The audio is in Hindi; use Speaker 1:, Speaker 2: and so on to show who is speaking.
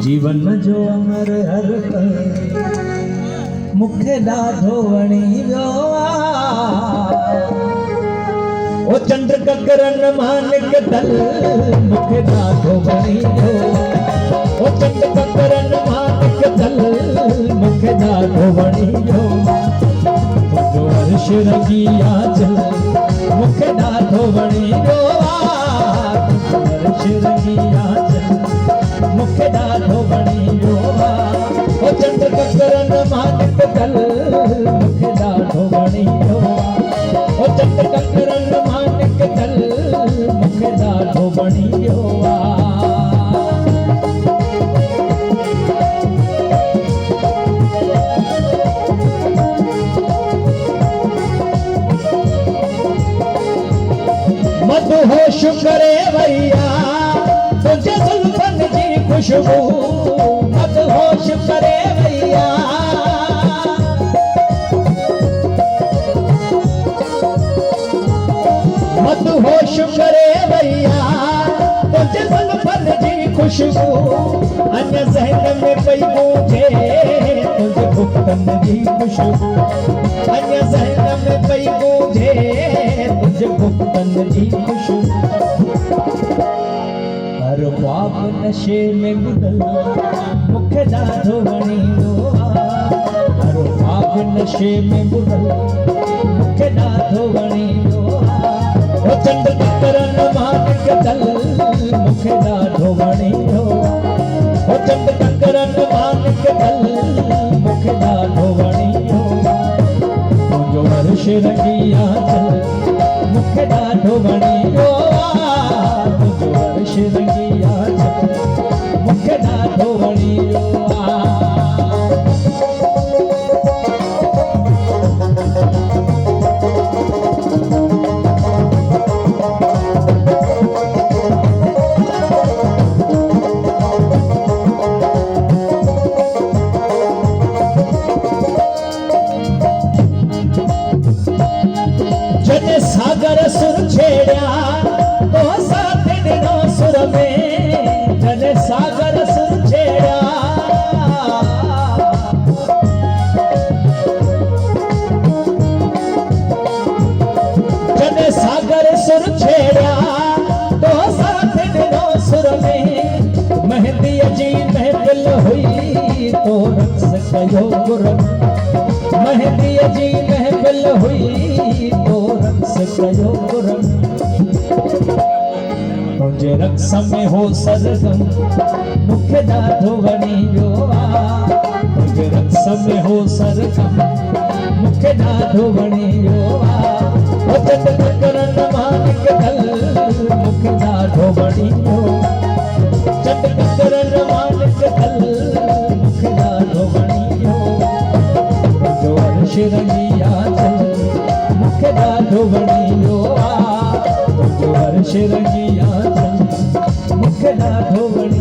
Speaker 1: जीवन जो अमर हर पल मुखे ॾाढो वणी वियो ओ चंड ककरन मानिक दल मुखे ॾाढो वणी वियो ओ चंड ककरन मानिक दल मुखे ॾाढो वणी वियो तुंहिंजो अर्श रंगी आंचल मुखे ॾाढो वणी वियो अर्श रंगी आंचल मुखे ॾाढो वणी वियो ओ चंड ककरन मानिक दल मुखे ॾाढो वणी वियो ओ चंड ककरन मानिक दल मुखे ॾाढो वणी वियो मदहोश करे वैया तुझे जुल्फन जी खुशबू मदहोश करे वैया मदहोश करे वैया तुझे जुल्फन जी खुशबू अन्य ज़हन में पई गूंजे तुझे गुफ्तन जी खुशबू अन्य ज़हन में पई गूंजे तुझे गुफ्तन जी खुशबू हर ख्वाब नशे में गुदल मुखे ॾाढो वणी वियो हर ख्वाब नशे में गुदल मुखे ॾाढो वणी वियो ओ चंड ककरन मानिक दल मुखे ॾाढो वणी वियो ओ चंड ककरन मानिक दल मुखे ॾाढो वणी वियो तुंहिंजो अर्श रंगी आंचल मुखे ॾाढो वणी वियो तुंहिंजो अर्श रंगी आंचल मुखे ॾाढो वणी वियो जने सागर सुर छेड़िया तो साथ ॾिनो सुर में जने सागर सुर छेड़िया जने सागर सुर छेड़िया तो साथ ॾिनो सुर में मेहंदी जी महफिल हुई तो रक्स कयो गुरन मेहंदी जी महफिल हुई तो रक्स कयो गुरन तुंहिंजे रक्स में हो सरगम मुखे ॾाढो वणी वियो तुंहिंजे रक्स में हो सरगम मुखे ॾाढो वणी वियो ओ चंड ककरन मानिक दल मुखे ॾाढो वणी वियो चंड ककरन मानिक दल मुखे ॾाढो वणी वियो तुंहिंजो अर्श रंगी आंचल मुखे ॾाढो वणी वियो तुंहिंजो अर्श रंगी आंचल मुखे ॾाढो वणी